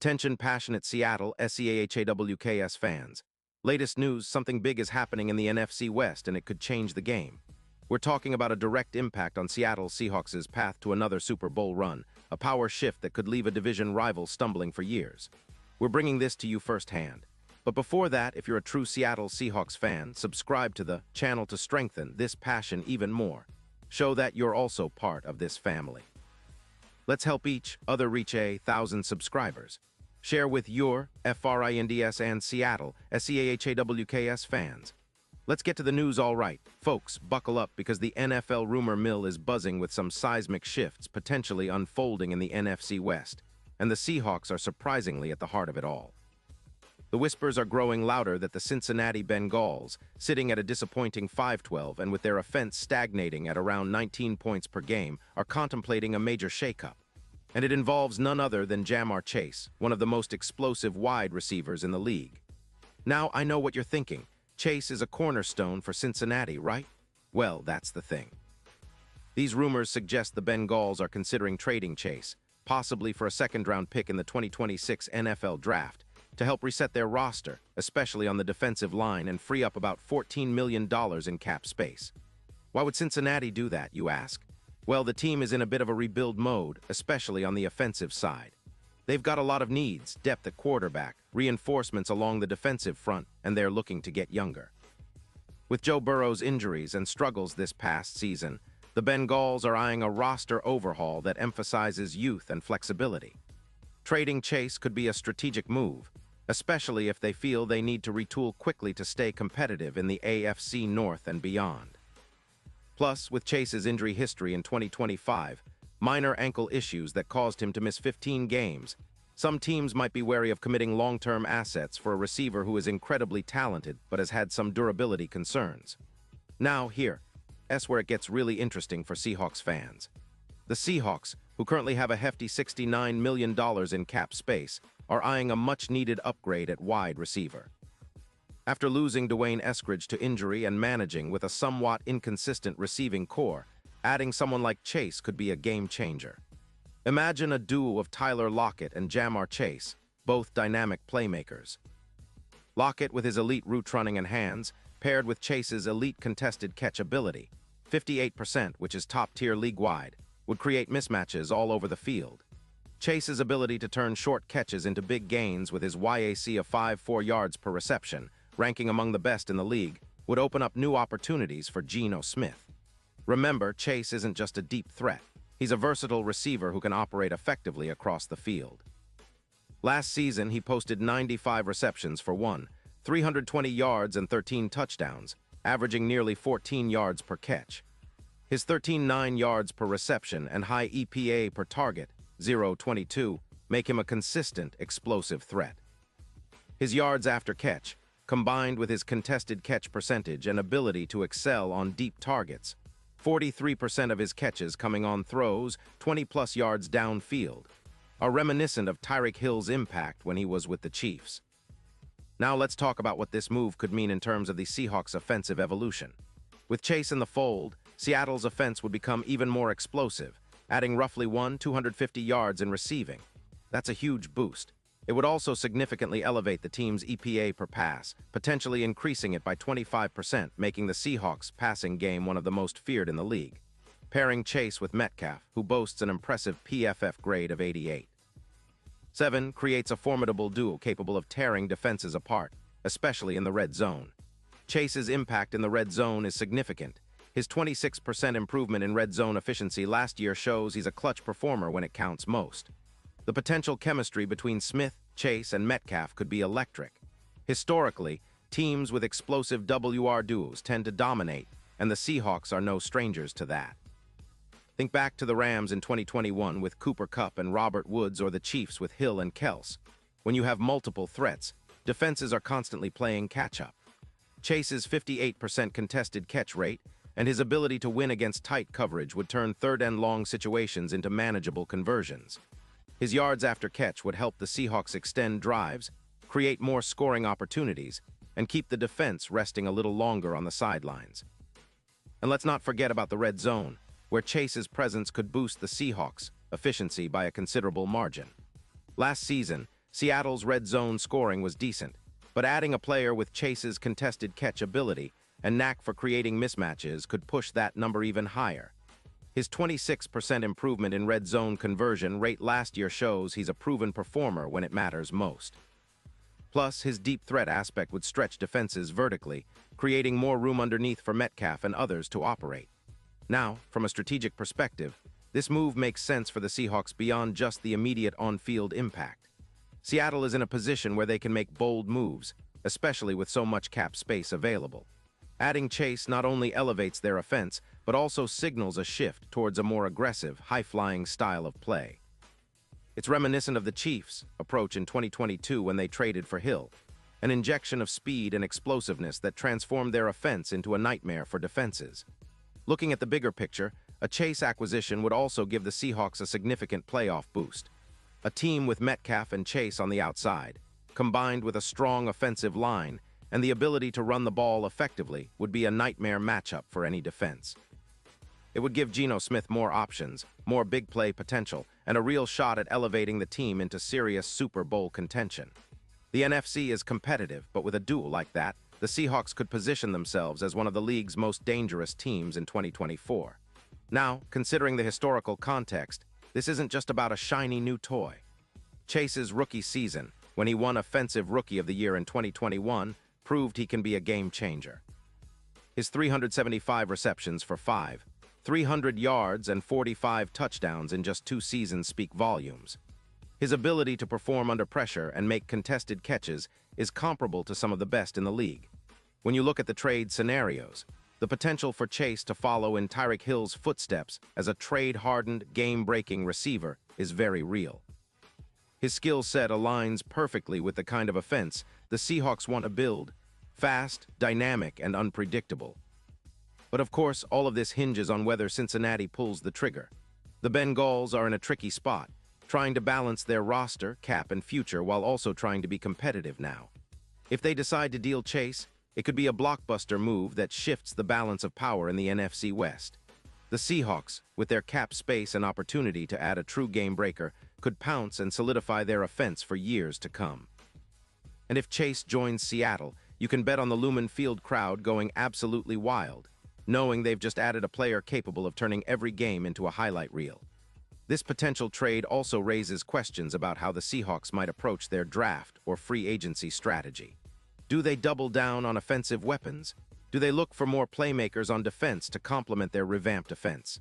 Attention passionate Seattle Seahawks fans. Latest news, something big is happening in the NFC West and it could change the game. We're talking about a direct impact on Seattle Seahawks' path to another Super Bowl run, a power shift that could leave a division rival stumbling for years. We're bringing this to you firsthand. But before that, if you're a true Seattle Seahawks fan, subscribe to the channel to strengthen this passion even more. Show that you're also part of this family. Let's help each other reach 1,000 subscribers. Share with your FRINDS and Seattle SEAHAWKS fans. Let's get to the news all right. Folks, buckle up because the NFL rumor mill is buzzing with some seismic shifts potentially unfolding in the NFC West, and the Seahawks are surprisingly at the heart of it all. The whispers are growing louder that the Cincinnati Bengals, sitting at a disappointing 5-12 and with their offense stagnating at around 19 points per game, are contemplating a major shakeup. And it involves none other than Ja'Marr Chase, one of the most explosive wide receivers in the league. Now, I know what you're thinking. Chase is a cornerstone for Cincinnati, right? Well, that's the thing. These rumors suggest the Bengals are considering trading Chase, possibly for a second-round pick in the 2026 NFL Draft, to help reset their roster, especially on the defensive line, and free up about $14 million in cap space. Why would Cincinnati do that, you ask? Well, the team is in a bit of a rebuild mode, especially on the offensive side. They've got a lot of needs, depth at quarterback, reinforcements along the defensive front, and they're looking to get younger. With Joe Burrow's injuries and struggles this past season, the Bengals are eyeing a roster overhaul that emphasizes youth and flexibility. Trading Chase could be a strategic move, especially if they feel they need to retool quickly to stay competitive in the AFC North and beyond. Plus, with Chase's injury history in 2025, minor ankle issues that caused him to miss 15 games, some teams might be wary of committing long-term assets for a receiver who is incredibly talented but has had some durability concerns. Now, that's where it gets really interesting for Seahawks fans. The Seahawks, who currently have a hefty $69 million in cap space, are eyeing a much-needed upgrade at wide receiver. After losing Dwayne Eskridge to injury and managing with a somewhat inconsistent receiving core, adding someone like Chase could be a game-changer. Imagine a duo of Tyler Lockett and Ja'Marr Chase, both dynamic playmakers. Lockett with his elite route running and hands, paired with Chase's elite contested catch ability, 58%, which is top-tier league-wide, would create mismatches all over the field. Chase's ability to turn short catches into big gains with his YAC of 5.4 yards per reception, ranking among the best in the league, would open up new opportunities for Geno Smith. Remember, Chase isn't just a deep threat. He's a versatile receiver who can operate effectively across the field. Last season, he posted 95 receptions for 320 yards and 13 touchdowns, averaging nearly 14 yards per catch. His 13.9 yards per reception and high EPA per target, 0.22, make him a consistent, explosive threat. His yards after catch, combined with his contested catch percentage and ability to excel on deep targets, 43% of his catches coming on throws 20-plus yards downfield, are reminiscent of Tyreek Hill's impact when he was with the Chiefs. Now let's talk about what this move could mean in terms of the Seahawks' offensive evolution. With Chase in the fold, Seattle's offense would become even more explosive, adding roughly 250 yards in receiving. That's a huge boost. It would also significantly elevate the team's EPA per pass, potentially increasing it by 25%, making the Seahawks' passing game one of the most feared in the league. Pairing Chase with Metcalf, who boasts an impressive PFF grade of 88. 7 creates a formidable duo capable of tearing defenses apart, especially in the red zone. Chase's impact in the red zone is significant. His 26% improvement in red zone efficiency last year shows he's a clutch performer when it counts most. The potential chemistry between Smith, Chase, and Metcalf could be electric. Historically, teams with explosive WR duos tend to dominate, and the Seahawks are no strangers to that. Think back to the Rams in 2021 with Cooper Kupp and Robert Woods, or the Chiefs with Hill and Kels. When you have multiple threats, defenses are constantly playing catch-up. Chase's 58% contested catch rate and his ability to win against tight coverage would turn third-and-long situations into manageable conversions. His yards after catch would help the Seahawks extend drives, create more scoring opportunities, and keep the defense resting a little longer on the sidelines. And let's not forget about the red zone, where Chase's presence could boost the Seahawks' efficiency by a considerable margin. Last season, Seattle's red zone scoring was decent, but adding a player with Chase's contested catch ability and knack for creating mismatches could push that number even higher. His 26% improvement in red zone conversion rate last year shows he's a proven performer when it matters most. Plus, his deep threat aspect would stretch defenses vertically, creating more room underneath for Metcalf and others to operate. Now, from a strategic perspective, this move makes sense for the Seahawks beyond just the immediate on-field impact. Seattle is in a position where they can make bold moves, especially with so much cap space available. Adding Chase not only elevates their offense, but also signals a shift towards a more aggressive, high-flying style of play. It's reminiscent of the Chiefs' approach in 2022 when they traded for Hill, an injection of speed and explosiveness that transformed their offense into a nightmare for defenses. Looking at the bigger picture, a Chase acquisition would also give the Seahawks a significant playoff boost. A team with Metcalf and Chase on the outside, combined with a strong offensive line and the ability to run the ball effectively, would be a nightmare matchup for any defense. It would give Geno Smith more options, more big play potential, and a real shot at elevating the team into serious Super Bowl contention. The NFC is competitive, but with a duel like that, the Seahawks could position themselves as one of the league's most dangerous teams in 2024. Now, considering the historical context, this isn't just about a shiny new toy. Chase's rookie season, when he won Offensive Rookie of the Year in 2021, proved he can be a game changer. His 375 receptions for 300 yards and 45 touchdowns in just 2 seasons speak volumes. His ability to perform under pressure and make contested catches is comparable to some of the best in the league. When you look at the trade scenarios, the potential for Chase to follow in Tyreek Hill's footsteps as a trade-hardened, game-breaking receiver is very real. His skill set aligns perfectly with the kind of offense the Seahawks want to build: fast, dynamic, and unpredictable. But of course, all of this hinges on whether Cincinnati pulls the trigger. The Bengals are in a tricky spot, trying to balance their roster, cap, and future while also trying to be competitive now. If they decide to deal Chase, it could be a blockbuster move that shifts the balance of power in the NFC West. The Seahawks, with their cap space and opportunity to add a true game breaker, could pounce and solidify their offense for years to come. And if Chase joins Seattle, you can bet on the Lumen Field crowd going absolutely wild, knowing they've just added a player capable of turning every game into a highlight reel. This potential trade also raises questions about how the Seahawks might approach their draft or free agency strategy. Do they double down on offensive weapons? Do they look for more playmakers on defense to complement their revamped offense?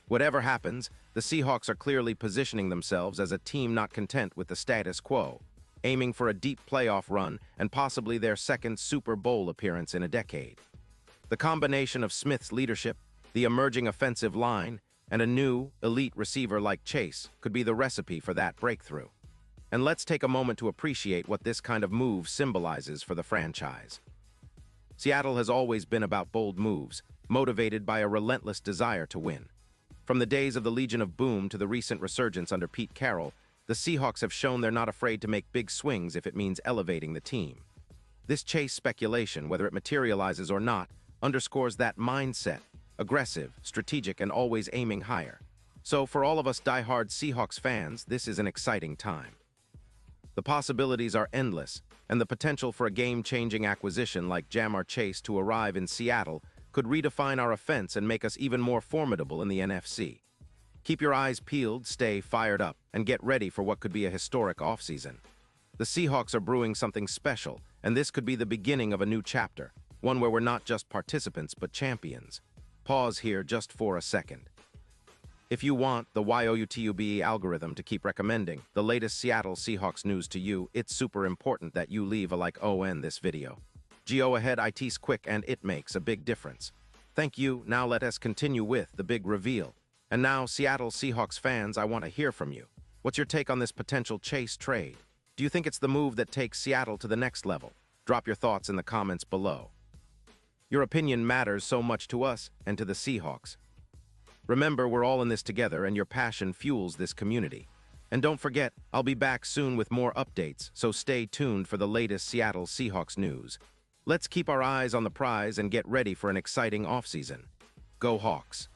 Whatever happens, the Seahawks are clearly positioning themselves as a team not content with the status quo, aiming for a deep playoff run and possibly their second Super Bowl appearance in a decade. The combination of Smith's leadership, the emerging offensive line, and a new, elite receiver like Chase could be the recipe for that breakthrough. And let's take a moment to appreciate what this kind of move symbolizes for the franchise. Seattle has always been about bold moves, motivated by a relentless desire to win. From the days of the Legion of Boom to the recent resurgence under Pete Carroll, the Seahawks have shown they're not afraid to make big swings if it means elevating the team. This Chase speculation, whether it materializes or not, underscores that mindset: aggressive, strategic, and always aiming higher. So for all of us die-hard Seahawks fans, this is an exciting time. The possibilities are endless, and the potential for a game-changing acquisition like Jamar Chase to arrive in Seattle could redefine our offense and make us even more formidable in the NFC. Keep your eyes peeled, stay fired up, and get ready for what could be a historic offseason. The Seahawks are brewing something special, and this could be the beginning of a new chapter, one where we're not just participants but champions. Pause here just for a second. If you want the YouTube algorithm to keep recommending the latest Seattle Seahawks news to you, it's super important that you leave a like on this video. Go ahead, it's quick and it makes a big difference. Thank you. Now let us continue with the big reveal. And now, Seattle Seahawks fans, I want to hear from you. What's your take on this potential Chase trade? Do you think it's the move that takes Seattle to the next level? Drop your thoughts in the comments below. Your opinion matters so much to us and to the Seahawks. Remember, we're all in this together, and your passion fuels this community. And don't forget, I'll be back soon with more updates, so stay tuned for the latest Seattle Seahawks news. Let's keep our eyes on the prize and get ready for an exciting offseason. Go Hawks!